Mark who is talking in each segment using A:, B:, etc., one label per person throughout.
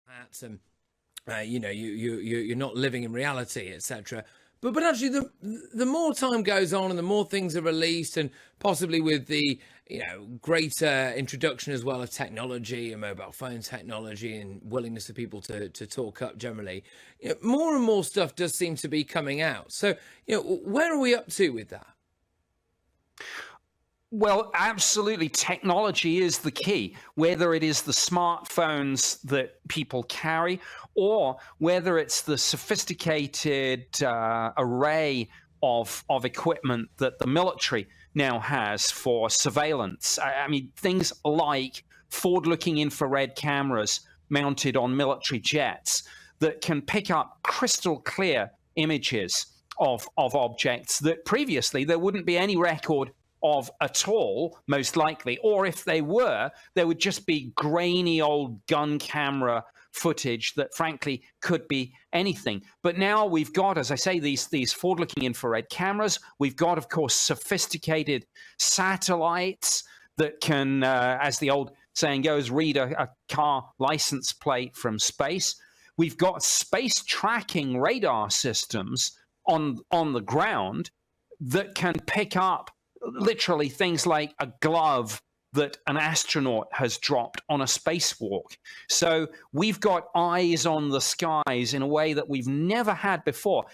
A: hats and you're not living in reality, etc. But actually, the more time goes on and the more things are released, and possibly with the greater introduction as well of technology and mobile phone technology and willingness of people to talk up generally, more and more stuff does seem to be coming out. So where are we up to with that?
B: Well, absolutely. Technology is the key, whether it is the smartphones that people carry or whether it's the sophisticated array of equipment that the military now has for surveillance. I mean, things like forward-looking infrared cameras mounted on military jets that can pick up crystal clear images of objects that previously there wouldn't be any record of at all, most likely, or if they were, there would just be grainy old gun camera footage that frankly could be anything. But now we've got, as I say, these forward-looking infrared cameras. We've got, of course, sophisticated satellites that can, as the old saying goes, read a car license plate from space. We've got space tracking radar systems on the ground that can pick up literally things like a glove that an astronaut has dropped on a spacewalk. So we've got eyes on the skies in a way that we've never had before.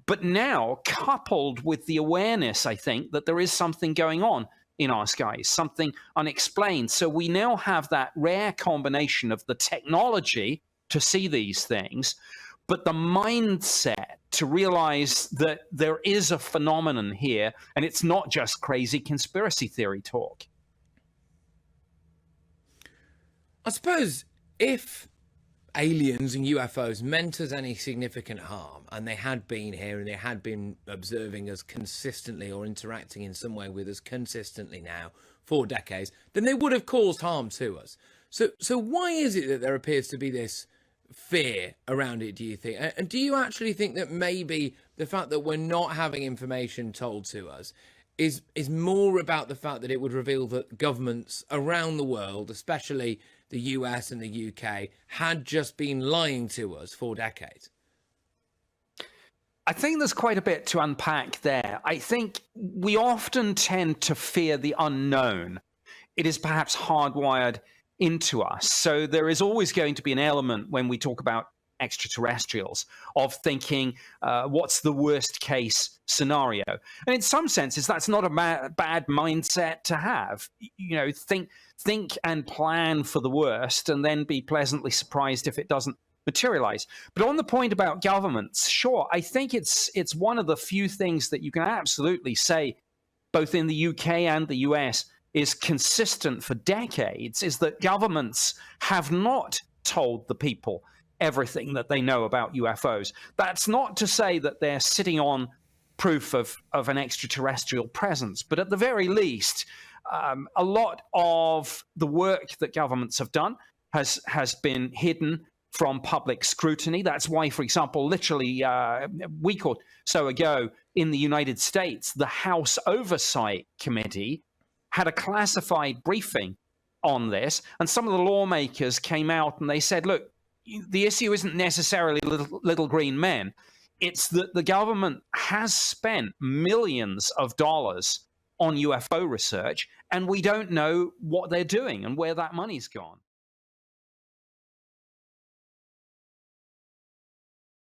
B: But now, coupled with the awareness, I think, that there is something going on in our skies, something unexplained. So we now have that rare combination of the technology to see these things, but the mindset to realize that there is a phenomenon here, and it's not just crazy conspiracy theory talk.
A: I suppose if aliens and UFOs meant us any significant harm, and they had been here and they had been observing us consistently or interacting in some way with us consistently now for decades, then they would have caused harm to us. So why is it that there appears to be this fear around it, do you think? And do you actually think that maybe the fact that we're not having information told to us is more about the fact that it would reveal that governments around the world, especially the US and the UK, had just been lying to us for decades?
B: I think there's quite a bit to unpack there. I think we often tend to fear the unknown. It is perhaps hardwired into us. So there is always going to be an element when we talk about extraterrestrials of thinking, what's the worst case scenario? And in some senses, that's not a bad mindset to have. Think and plan for the worst and then be pleasantly surprised if it doesn't materialize. But on the point about governments, sure, I think it's one of the few things that you can absolutely say, both in the UK and the US, is consistent for decades, is that governments have not told the people everything that they know about UFOs. That's not to say that they're sitting on proof of an extraterrestrial presence, but at the very least, a lot of the work that governments have done has been hidden from public scrutiny. That's why, for example, literally a week or so ago in the United States, the House Oversight Committee had a classified briefing on this, and some of the lawmakers came out and they said, look, the issue isn't necessarily little green men. It's that the government has spent millions of dollars on UFO research, and we don't know what they're doing and where that money's gone.